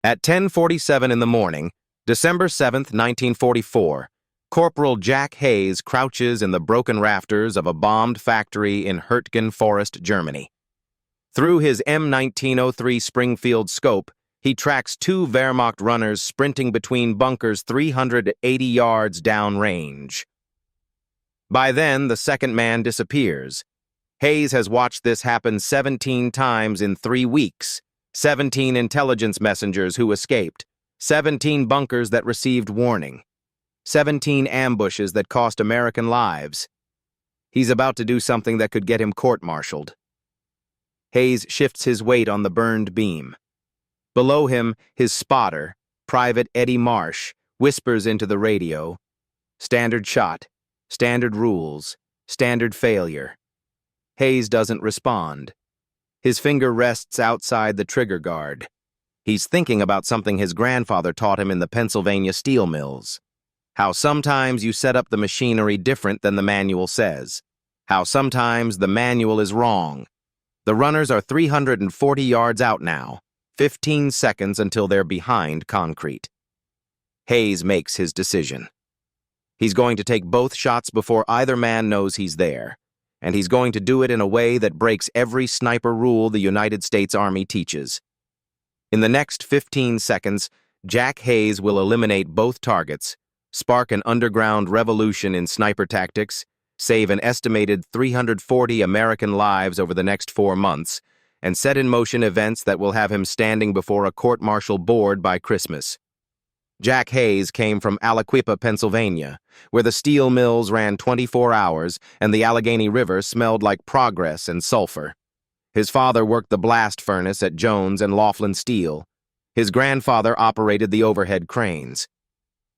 At 10:47 in the morning, December 7th, 1944, Corporal Jack Hayes crouches in the broken rafters of a bombed factory in Hürtgen Forest, Germany. Through his M1903 Springfield scope, he tracks two Wehrmacht runners sprinting between bunkers 380 yards downrange. By then, the second man disappears. Hayes has watched this happen 17 times in 3 weeks. 17 intelligence messengers who escaped, 17 bunkers that received warning, 17 ambushes that cost American lives. He's about to do something that could get him court-martialed. Hayes shifts his weight on the burned beam. Below him, his spotter, Private Eddie Marsh, whispers into the radio, "Standard shot, standard rules, standard failure." Hayes doesn't respond. His finger rests outside the trigger guard. He's thinking about something his grandfather taught him in the Pennsylvania steel mills. How sometimes you set up the machinery different than the manual says. How sometimes the manual is wrong. The runners are 340 yards out now, 15 seconds until they're behind concrete. Hayes makes his decision. He's going to take both shots before either man knows he's there. And he's going to do it in a way that breaks every sniper rule the United States Army teaches. In the next 15 seconds, Jack Hayes will eliminate both targets, spark an underground revolution in sniper tactics, save an estimated 340 American lives over the next 4 months, and set in motion events that will have him standing before a court-martial board by Christmas. Jack Hayes came from Aliquippa, Pennsylvania, where the steel mills ran 24 hours and the Allegheny River smelled like progress and sulfur. His father worked the blast furnace at Jones and Laughlin Steel. His grandfather operated the overhead cranes.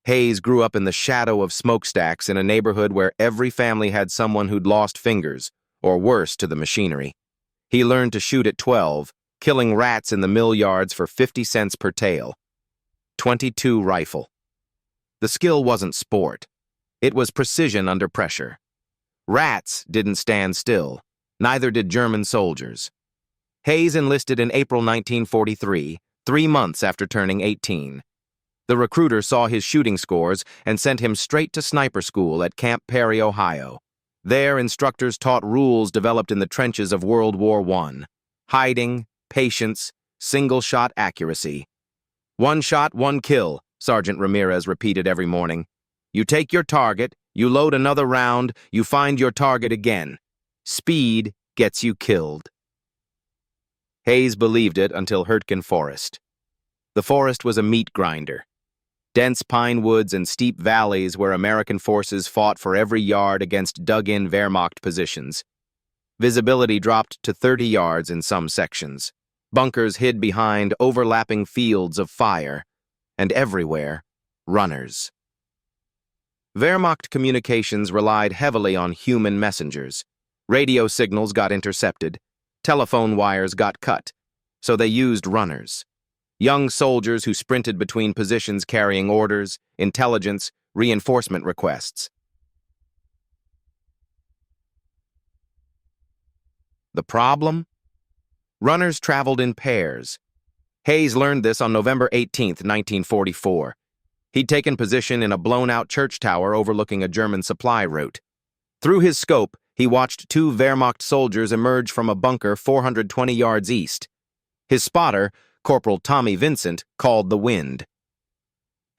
Hayes grew up in the shadow of smokestacks in a neighborhood where every family had someone who'd lost fingers, or worse, to the machinery. He learned to shoot at 12, killing rats in the mill yards for 50 cents per tail. .22 rifle. The skill wasn't sport. It was precision under pressure. Rats didn't stand still. Neither did German soldiers. Hayes enlisted in April 1943, 3 months after turning 18. The recruiter saw his shooting scores and sent him straight to sniper school at Camp Perry, Ohio. There, instructors taught rules developed in the trenches of World War I. Hiding, patience, single-shot accuracy. "One shot, one kill," Sergeant Ramirez repeated every morning. "You take your target, you load another round, you find your target again. Speed gets you killed." Hayes believed it until Hürtgen Forest. The forest was a meat grinder. Dense pine woods and steep valleys where American forces fought for every yard against dug-in Wehrmacht positions. Visibility dropped to 30 yards in some sections. Bunkers hid behind overlapping fields of fire, and everywhere, runners. Wehrmacht communications relied heavily on human messengers. Radio signals got intercepted, telephone wires got cut, so they used runners. Young soldiers who sprinted between positions carrying orders, intelligence, reinforcement requests. The problem? Runners traveled in pairs. Hayes learned this on November 18, 1944. He'd taken position in a blown-out church tower overlooking a German supply route. Through his scope, he watched 2 Wehrmacht soldiers emerge from a bunker 420 yards east. His spotter, Corporal Tommy Vincent, called the wind.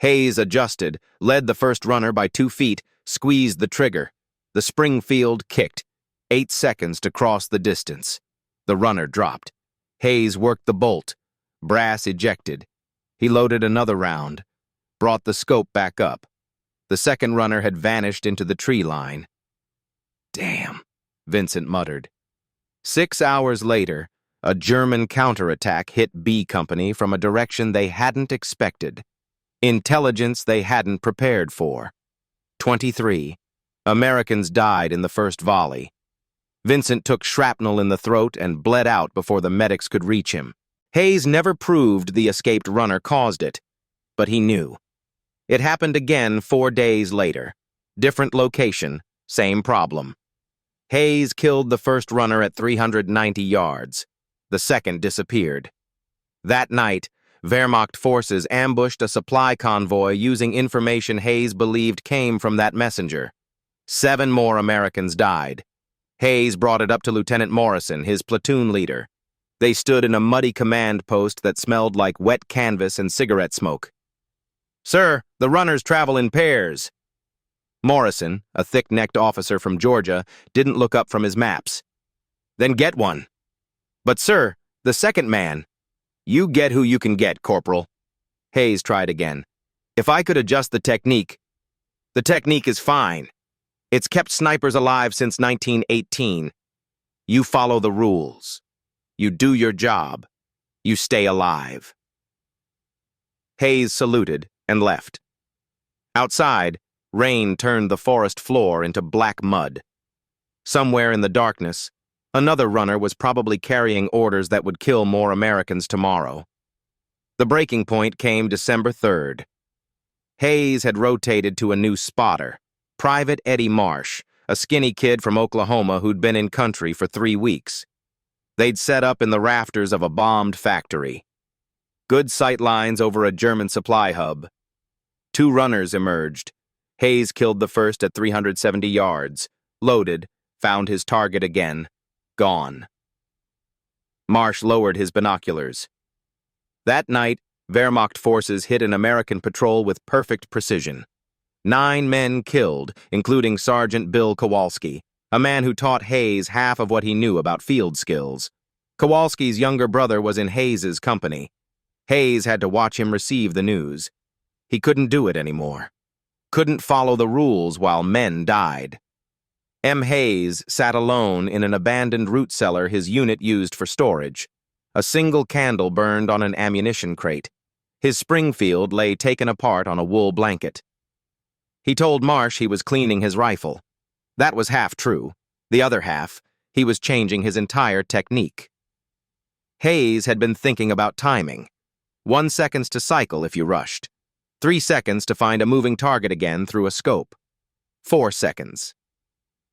Hayes adjusted, led the first runner by 2 feet, squeezed the trigger. The Springfield kicked. 8 seconds to cross the distance. The runner dropped. Hayes worked the bolt. Brass ejected. He loaded another round. Brought the scope back up. The second runner had vanished into the tree line. "Damn," Vincent muttered. 6 hours later, a German counterattack hit B Company from a direction they hadn't expected. Intelligence they hadn't prepared for. 23. Americans died in the first volley. Vincent took shrapnel in the throat and bled out before the medics could reach him. Hayes never proved the escaped runner caused it, but he knew. It happened again 4 days later. Different location, same problem. Hayes killed the first runner at 390 yards. The second disappeared. That night, Wehrmacht forces ambushed a supply convoy using information Hayes believed came from that messenger. 7 more Americans died. Hayes brought it up to Lieutenant Morrison, his platoon leader. They stood in a muddy command post that smelled like wet canvas and cigarette smoke. "Sir, the runners travel in pairs." Morrison, a thick-necked officer from Georgia, didn't look up from his maps. "Then get one." "But sir, the second man." "You get who you can get, Corporal." Hayes tried again. "If I could adjust the technique..." "The technique is fine. It's kept snipers alive since 1918. You follow the rules. You do your job. You stay alive." Hayes saluted and left. Outside, rain turned the forest floor into black mud. Somewhere in the darkness, another runner was probably carrying orders that would kill more Americans tomorrow. The breaking point came December 3rd. Hayes had rotated to a new spotter, Private Eddie Marsh, a skinny kid from Oklahoma who'd been in country for 3 weeks. They'd set up in the rafters of a bombed factory. Good sight lines over a German supply hub. 2 runners emerged. Hayes killed the first at 370 yards, loaded, found his target again, gone. Marsh lowered his binoculars. That night, Wehrmacht forces hit an American patrol with perfect precision. 9 men killed, including Sergeant Bill Kowalski, a man who taught Hayes half of what he knew about field skills. Kowalski's younger brother was in Hayes's company. Hayes had to watch him receive the news. He couldn't do it anymore. Couldn't follow the rules while men died. M. Hayes sat alone in an abandoned root cellar his unit used for storage. A single candle burned on an ammunition crate. His Springfield lay taken apart on a wool blanket. He told Marsh he was cleaning his rifle. That was half true. The other half, he was changing his entire technique. Hayes had been thinking about timing. 1 second to cycle if you rushed. 3 seconds to find a moving target again through a scope. 4 seconds.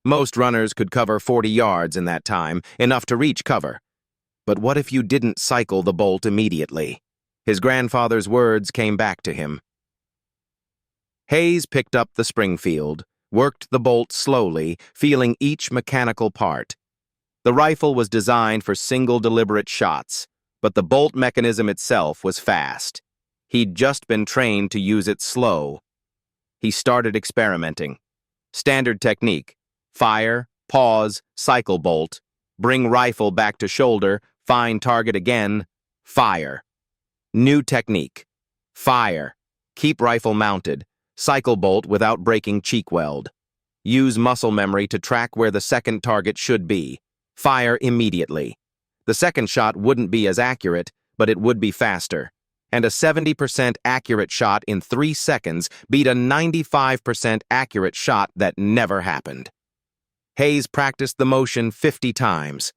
Most runners could cover 40 yards in that time, enough to reach cover. But what if you didn't cycle the bolt immediately? His grandfather's words came back to him. Hayes picked up the Springfield, worked the bolt slowly, feeling each mechanical part. The rifle was designed for single deliberate shots, but the bolt mechanism itself was fast. He'd just been trained to use it slow. He started experimenting. Standard technique: fire, pause, cycle bolt, bring rifle back to shoulder, find target again, fire. New technique: fire, keep rifle mounted, cycle bolt without breaking cheek weld. Use muscle memory to track where the second target should be. Fire immediately. The second shot wouldn't be as accurate, but it would be faster. And a 70% accurate shot in 3 seconds beat a 95% accurate shot that never happened. Hayes practiced the motion 50 times.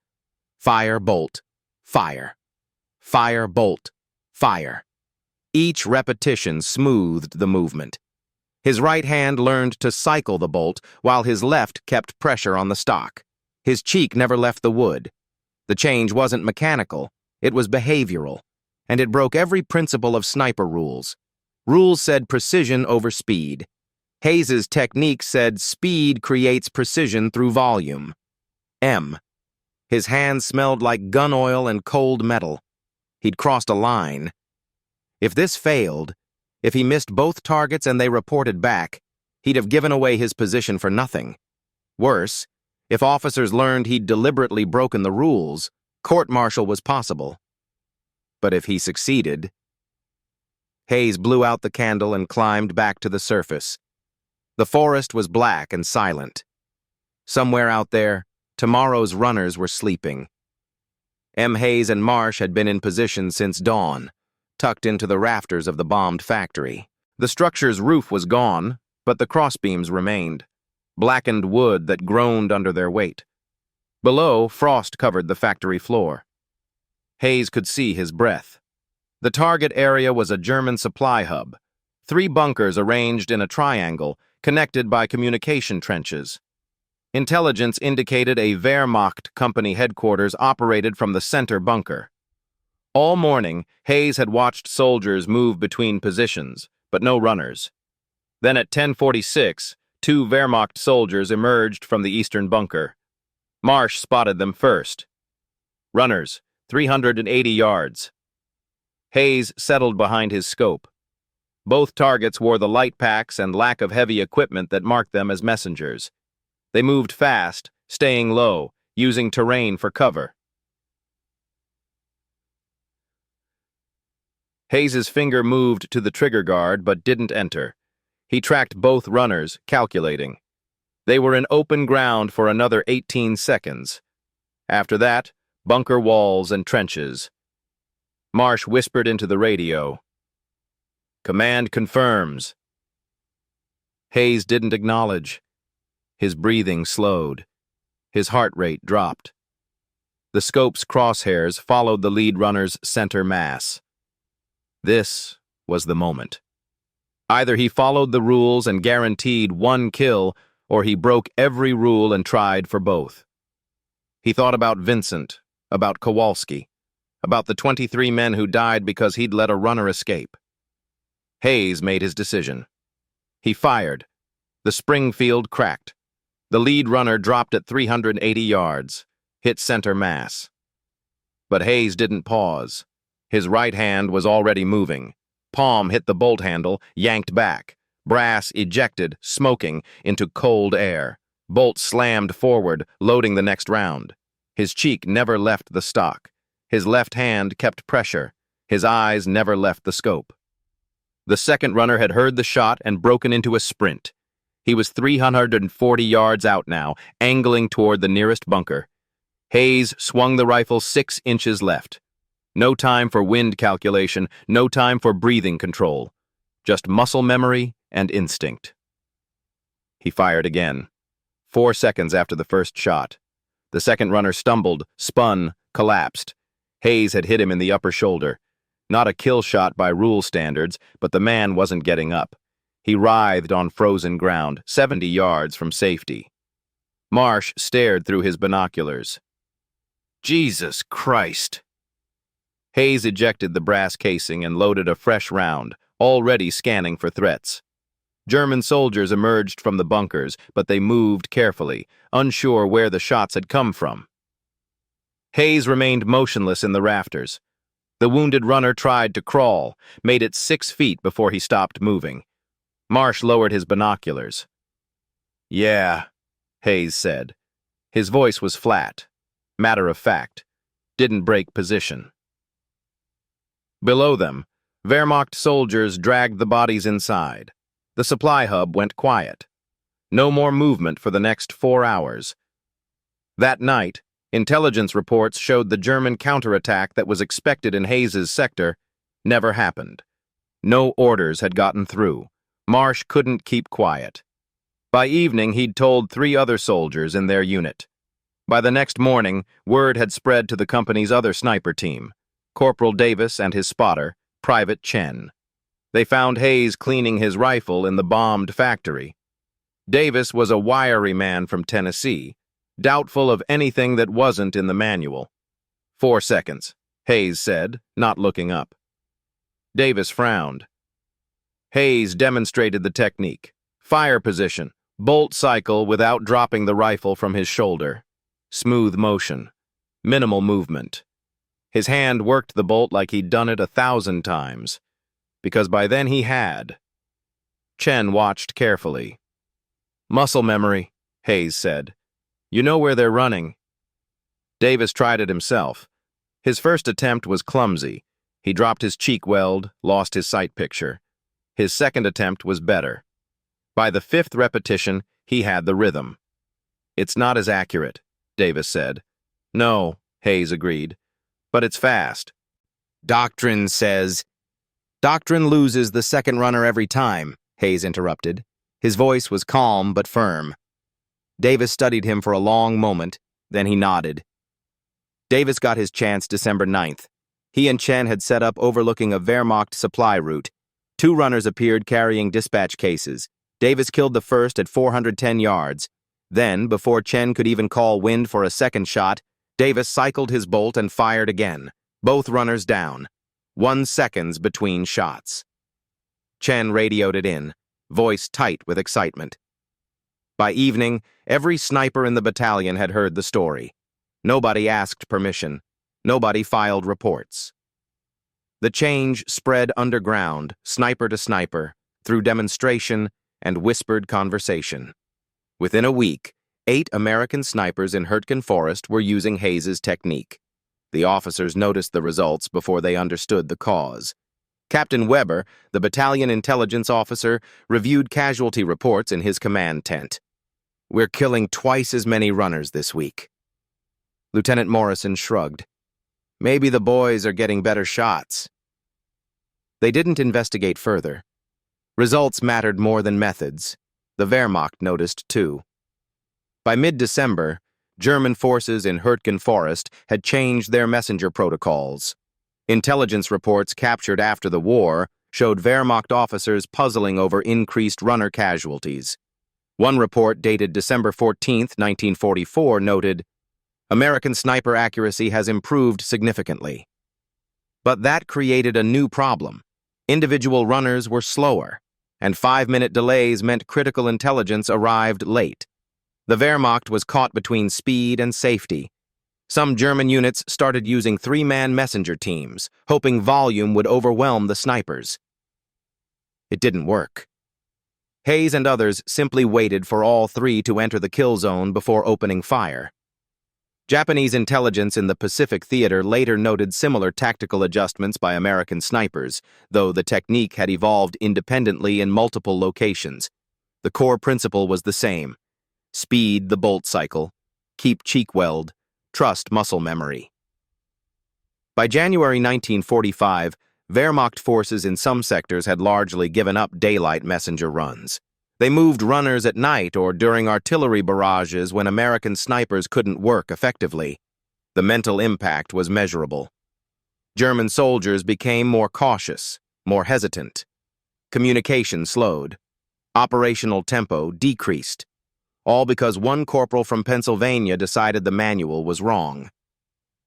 Fire, bolt, fire. Fire, bolt, fire. Each repetition smoothed the movement. His right hand learned to cycle the bolt, while his left kept pressure on the stock. His cheek never left the wood. The change wasn't mechanical, it was behavioral, and it broke every principle of sniper rules. Rules said precision over speed. Hayes's technique said speed creates precision through volume. His hands smelled like gun oil and cold metal. He'd crossed a line. If this failed, if he missed both targets and they reported back, he'd have given away his position for nothing. Worse, if officers learned he'd deliberately broken the rules, court-martial was possible. But if he succeeded... Hayes blew out the candle and climbed back to the surface. The forest was black and silent. Somewhere out there, tomorrow's runners were sleeping. M. Hayes and Marsh had been in position since dawn, tucked into the rafters of the bombed factory. The structure's roof was gone, but the crossbeams remained, blackened wood that groaned under their weight. Below, frost covered the factory floor. Hayes could see his breath. The target area was a German supply hub, 3 bunkers arranged in a triangle, connected by communication trenches. Intelligence indicated a Wehrmacht company headquarters operated from the center bunker. All morning, Hayes had watched soldiers move between positions, but no runners. Then at 10:46, two Wehrmacht soldiers emerged from the eastern bunker. Marsh spotted them first. Runners, 380 yards. Hayes settled behind his scope. Both targets wore the light packs and lack of heavy equipment that marked them as messengers. They moved fast, staying low, using terrain for cover. Hayes's finger moved to the trigger guard but didn't enter. He tracked both runners, calculating. They were in open ground for another 18 seconds. After that, bunker walls and trenches. Marsh whispered into the radio. "Command confirms." Hayes didn't acknowledge. His breathing slowed. His heart rate dropped. The scope's crosshairs followed the lead runner's center mass. This was the moment. Either he followed the rules and guaranteed one kill, or he broke every rule and tried for both. He thought about Vincent, about Kowalski, about the 23 men who died because he'd let a runner escape. Hayes made his decision. He fired. The Springfield cracked. The lead runner dropped at 380 yards, hit center mass. But Hayes didn't pause. His right hand was already moving. Palm hit the bolt handle, yanked back. Brass ejected, smoking, into cold air. Bolt slammed forward, loading the next round. His cheek never left the stock. His left hand kept pressure. His eyes never left the scope. The second runner had heard the shot and broken into a sprint. He was 340 yards out now, angling toward the nearest bunker. Hayes swung the rifle 6 inches left. No time for wind calculation, no time for breathing control. Just muscle memory and instinct. He fired again. 4 seconds after the first shot. The second runner stumbled, spun, collapsed. Hayes had hit him in the upper shoulder. Not a kill shot by rule standards, but the man wasn't getting up. He writhed on frozen ground, 70 yards from safety. Marsh stared through his binoculars. Jesus Christ! Hayes ejected the brass casing and loaded a fresh round, already scanning for threats. German soldiers emerged from the bunkers, but they moved carefully, unsure where the shots had come from. Hayes remained motionless in the rafters. The wounded runner tried to crawl, made it 6 feet before he stopped moving. Marsh lowered his binoculars. "Yeah," Hayes said. His voice was flat, matter of fact, didn't break position. Below them, Wehrmacht soldiers dragged the bodies inside. The supply hub went quiet. No more movement for the next 4 hours. That night, intelligence reports showed the German counterattack that was expected in Hayes's sector never happened. No orders had gotten through. Marsh couldn't keep quiet. By evening, he'd told 3 other soldiers in their unit. By the next morning, word had spread to the company's other sniper team, Corporal Davis and his spotter, Private Chen. They found Hayes cleaning his rifle in the bombed factory. Davis was a wiry man from Tennessee, doubtful of anything that wasn't in the manual. 4 seconds, Hayes said, not looking up. Davis frowned. Hayes demonstrated the technique. Fire position, bolt cycle without dropping the rifle from his shoulder. Smooth motion, minimal movement. His hand worked the bolt like he'd done it 1,000 times, because by then he had. Chen watched carefully. "Muscle memory," Hayes said. "You know where they're running." Davis tried it himself. His first attempt was clumsy. He dropped his cheek weld, lost his sight picture. His second attempt was better. By the 5th repetition, he had the rhythm. "It's not as accurate," Davis said. "No," Hayes agreed, "but it's fast." "Doctrine says—" "Doctrine loses the second runner every time," Hayes interrupted. His voice was calm but firm. Davis studied him for a long moment, then he nodded. Davis got his chance December 9th. He and Chen had set up overlooking a Wehrmacht supply route. 2 runners appeared carrying dispatch cases. Davis killed the first at 410 yards. Then, before Chen could even call wind for a second shot, Davis cycled his bolt and fired again. Both runners down. 1 second between shots. Chen radioed it in, voice tight with excitement. By evening, every sniper in the battalion had heard the story. Nobody asked permission. Nobody filed reports. The change spread underground, sniper to sniper, through demonstration and whispered conversation. Within a week, 8 American snipers in Hürtgen Forest were using Hayes's technique. The officers noticed the results before they understood the cause. Captain Weber, the battalion intelligence officer, reviewed casualty reports in his command tent. "We're killing twice as many runners this week." Lieutenant Morrison shrugged. "Maybe the boys are getting better shots." They didn't investigate further. Results mattered more than methods. The Wehrmacht noticed too. By mid-December, German forces in Hürtgen Forest had changed their messenger protocols. Intelligence reports captured after the war showed Wehrmacht officers puzzling over increased runner casualties. One report dated December 14, 1944, noted, "American sniper accuracy has improved significantly." But that created a new problem. Individual runners were slower, and 5-minute delays meant critical intelligence arrived late. The Wehrmacht was caught between speed and safety. Some German units started using 3-man messenger teams, hoping volume would overwhelm the snipers. It didn't work. Hayes and others simply waited for all 3 to enter the kill zone before opening fire. Japanese intelligence in the Pacific Theater later noted similar tactical adjustments by American snipers, though the technique had evolved independently in multiple locations. The core principle was the same: speed the bolt cycle, keep cheek weld, trust muscle memory. By January 1945, Wehrmacht forces in some sectors had largely given up daylight messenger runs. They moved runners at night or during artillery barrages when American snipers couldn't work effectively. The mental impact was measurable. German soldiers became more cautious, more hesitant. Communication slowed. Operational tempo decreased. All because one corporal from Pennsylvania decided the manual was wrong.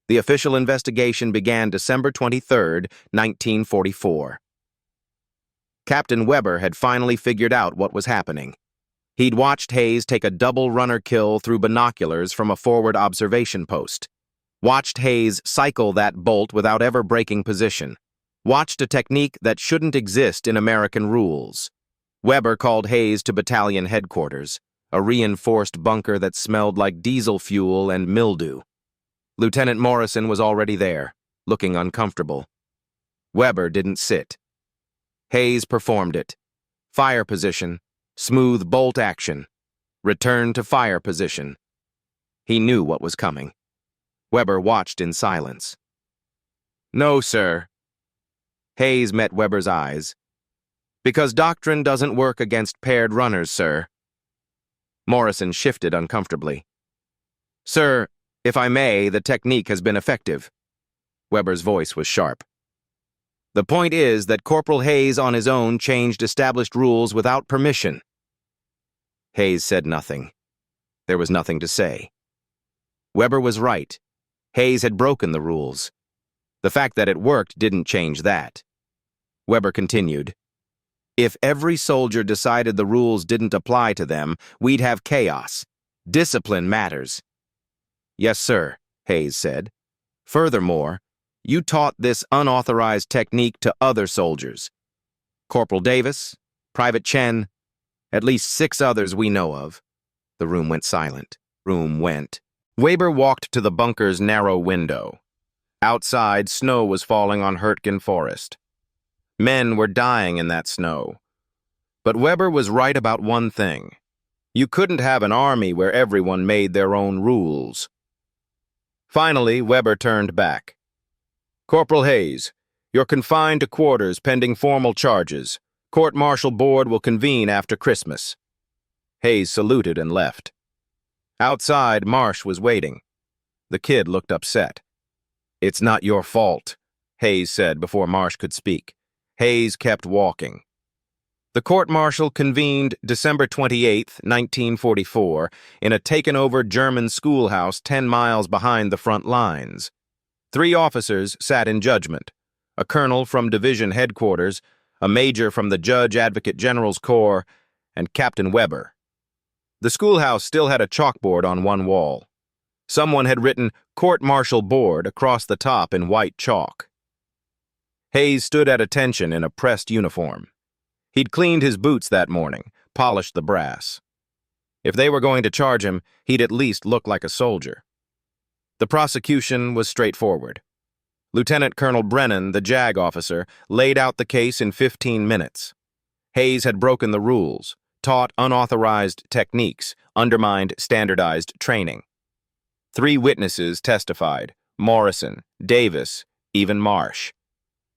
The official investigation began December 23, 1944. Captain Weber had finally figured out what was happening. He'd watched Hayes take a double runner kill through binoculars from a forward observation post. Watched Hayes cycle that bolt without ever breaking position. Watched a technique that shouldn't exist in American rules. Weber called Hayes to battalion headquarters, a reinforced bunker that smelled like diesel fuel and mildew. Lieutenant Morrison was already there, looking uncomfortable. Weber didn't sit. Hayes performed it. Fire position, smooth bolt action, return to fire position. He knew what was coming. Weber watched in silence. "No, sir." Hayes met Weber's eyes. "Because doctrine doesn't work against paired runners, sir." Morrison shifted uncomfortably. "Sir, if I may, the technique has been effective." Weber's voice was sharp. "The point is that Corporal Hayes on his own changed established rules without permission." Hayes said nothing. There was nothing to say. Weber was right. Hayes had broken the rules. The fact that it worked didn't change that. Weber continued, "If every soldier decided the rules didn't apply to them, we'd have chaos. Discipline matters." "Yes, sir," Hayes said. "Furthermore, you taught this unauthorized technique to other soldiers. Corporal Davis, Private Chen, at least 6 others we know of." The room went silent. Weber walked to the bunker's narrow window. Outside, snow was falling on Hürtgen Forest. Men were dying in that snow. But Weber was right about one thing. You couldn't have an army where everyone made their own rules. Finally, Weber turned back. "Corporal Hayes, you're confined to quarters pending formal charges. Court-martial board will convene after Christmas." Hayes saluted and left. Outside, Marsh was waiting. The kid looked upset. "It's not your fault," Hayes said before Marsh could speak. Hayes kept walking. The court-martial convened December 28, 1944, in a taken-over German schoolhouse 10 miles behind the front lines. 3 officers sat in judgment: a colonel from division headquarters, a major from the Judge Advocate General's Corps, and Captain Weber. The schoolhouse still had a chalkboard on one wall. Someone had written "Court-Martial Board" across the top in white chalk. Hayes stood at attention in a pressed uniform. He'd cleaned his boots that morning, polished the brass. If they were going to charge him, he'd at least look like a soldier. The prosecution was straightforward. Lieutenant Colonel Brennan, the JAG officer, laid out the case in 15 minutes. Hayes had broken the rules, taught unauthorized techniques, undermined standardized training. 3 witnesses testified: Morrison, Davis, even Marsh.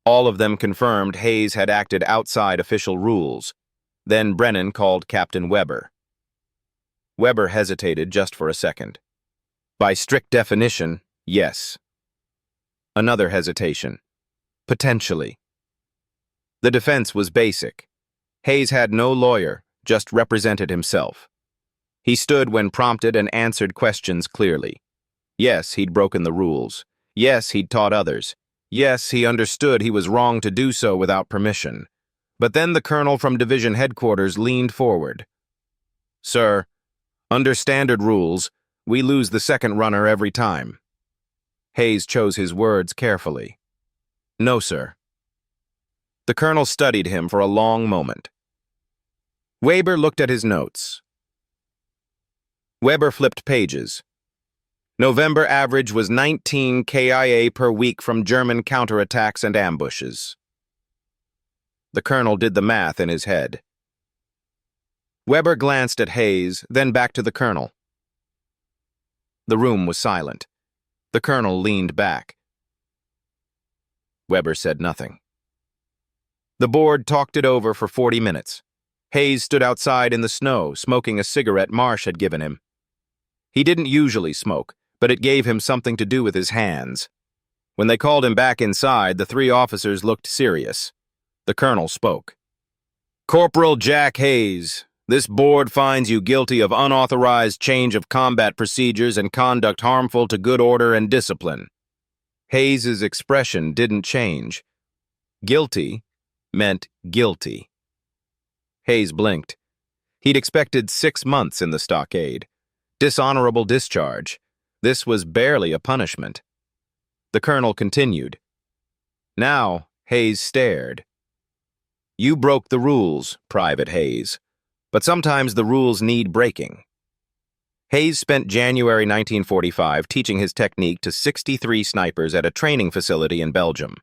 All of them confirmed Hayes had acted outside official rules. Then Brennan called Captain Weber. Weber hesitated just for a second. By strict definition, yes. Another hesitation. Potentially. The defense was basic. Hayes had no lawyer, just represented himself. He stood when prompted and answered questions clearly. Yes, he'd broken the rules. Yes, he'd taught others. Yes, he understood he was wrong to do so without permission. But then the colonel from division headquarters leaned forward. "Sir, under standard rules, we lose the second runner every time." Hayes chose his words carefully. "No, sir." The colonel studied him for a long moment. Weber looked at his notes. Weber flipped pages. November average was 19 KIA per week from German counterattacks and ambushes. The colonel did the math in his head. Weber glanced at Hayes, then back to the colonel. The room was silent. The colonel leaned back. Weber said nothing. The board talked it over for 40 minutes. Hayes stood outside in the snow, smoking a cigarette Marsh had given him. He didn't usually smoke, but it gave him something to do with his hands. When they called him back inside, the 3 officers looked serious. The colonel spoke. "Corporal Jack Hayes, this board finds you guilty of unauthorized change of combat procedures and conduct harmful to good order and discipline." Hayes's expression didn't change. Guilty meant guilty. Hayes blinked. He'd expected 6 months in the stockade. Dishonorable discharge. This was barely a punishment. The colonel continued. Now, Hayes stared. "You broke the rules, Private Hayes, but sometimes the rules need breaking." Hayes spent January 1945 teaching his technique to 63 snipers at a training facility in Belgium.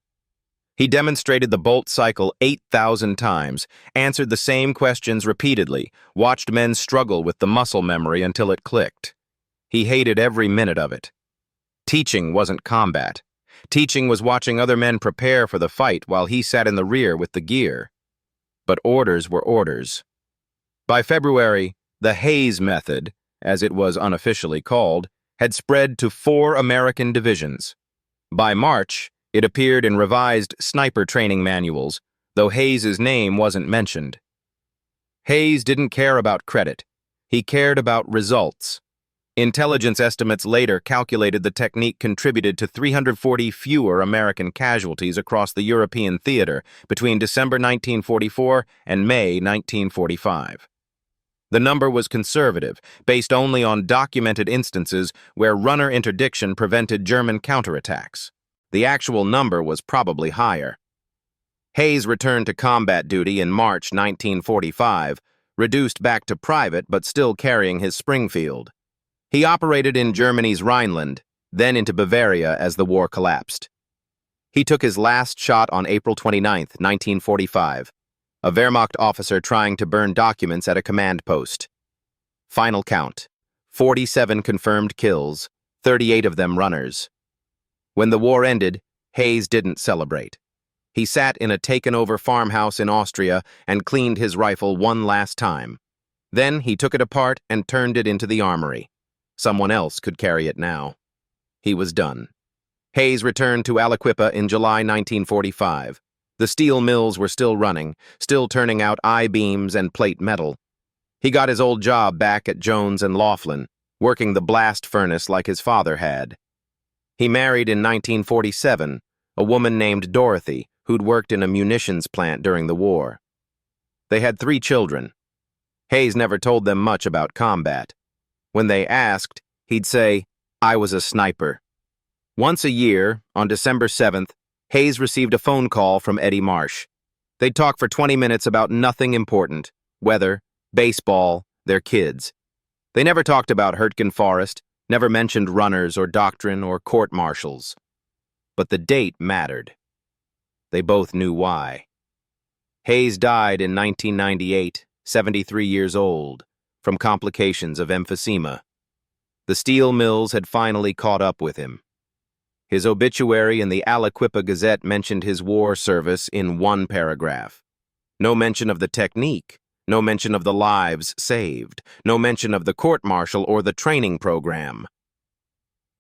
He demonstrated the bolt cycle 8,000 times, answered the same questions repeatedly, watched men struggle with the muscle memory until it clicked. He hated every minute of it. Teaching wasn't combat. Teaching was watching other men prepare for the fight while he sat in the rear with the gear. But orders were orders. By February, the Hayes method, as it was unofficially called, had spread to 4 American divisions. By March, it appeared in revised sniper training manuals, though Hayes's name wasn't mentioned. Hayes didn't care about credit. He cared about results. Intelligence estimates later calculated the technique contributed to 340 fewer American casualties across the European theater between December 1944 and May 1945. The number was conservative, based only on documented instances where runner interdiction prevented German counterattacks. The actual number was probably higher. Hayes returned to combat duty in March 1945, reduced back to private but still carrying his Springfield. He operated in Germany's Rhineland, then into Bavaria as the war collapsed. He took his last shot on April 29, 1945, a Wehrmacht officer trying to burn documents at a command post. Final count: 47 confirmed kills, 38 of them runners. When the war ended, Hayes didn't celebrate. He sat in a taken-over farmhouse in Austria and cleaned his rifle one last time. Then he took it apart and turned it into the armory. Someone else could carry it now. He was done. Hayes returned to Aliquippa in July 1945. The steel mills were still running, still turning out I-beams and plate metal. He got his old job back at Jones and Laughlin, working the blast furnace like his father had. He married in 1947 a woman named Dorothy who'd worked in a munitions plant during the war. They had 3 children. Hayes never told them much about combat. When they asked, he'd say, "I was a sniper." Once a year, on December 7th, Hayes received a phone call from Eddie Marsh. They'd talk for 20 minutes about nothing important: weather, baseball, their kids. They never talked about Hürtgen Forest, never mentioned runners or doctrine or court-martials. But the date mattered. They both knew why. Hayes died in 1998, 73 years old, from complications of emphysema. The steel mills had finally caught up with him. His obituary in the Aliquippa Gazette mentioned his war service in 1 paragraph. No mention of the technique, no mention of the lives saved, no mention of the court-martial or the training program.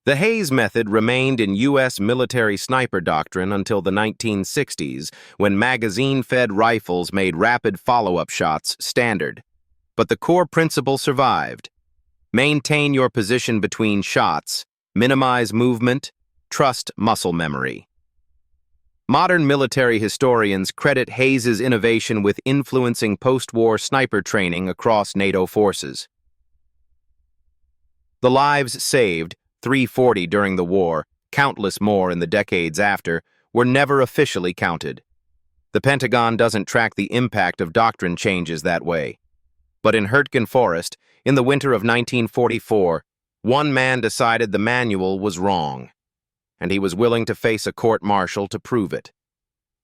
The Hayes method remained in U.S. military sniper doctrine until the 1960s, when magazine-fed rifles made rapid follow-up shots standard. But the core principle survived. Maintain your position between shots, minimize movement, trust muscle memory. Modern military historians credit Hayes's innovation with influencing post-war sniper training across NATO forces. The lives saved, 340 during the war, countless more in the decades after, were never officially counted. The Pentagon doesn't track the impact of doctrine changes that way. But in Hürtgen Forest, in the winter of 1944, one man decided the manual was wrong, and he was willing to face a court-martial to prove it.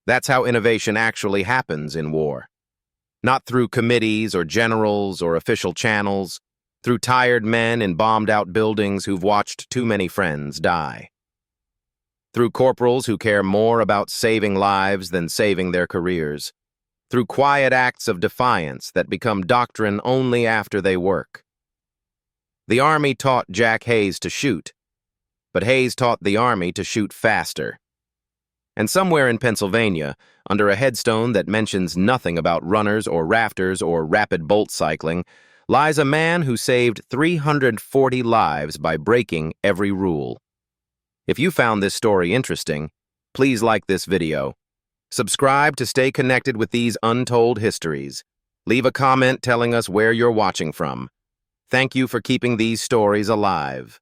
That's how innovation actually happens in war. Not through committees or generals or official channels, through tired men in bombed-out buildings who've watched too many friends die. Through corporals who care more about saving lives than saving their careers. Through quiet acts of defiance that become doctrine only after they work. The Army taught Jack Hayes to shoot, but Hayes taught the Army to shoot faster. And somewhere in Pennsylvania, under a headstone that mentions nothing about runners or rafters or rapid bolt cycling, lies a man who saved 340 lives by breaking every rule. If you found this story interesting, please like this video. Subscribe to stay connected with these untold histories. Leave a comment telling us where you're watching from. Thank you for keeping these stories alive.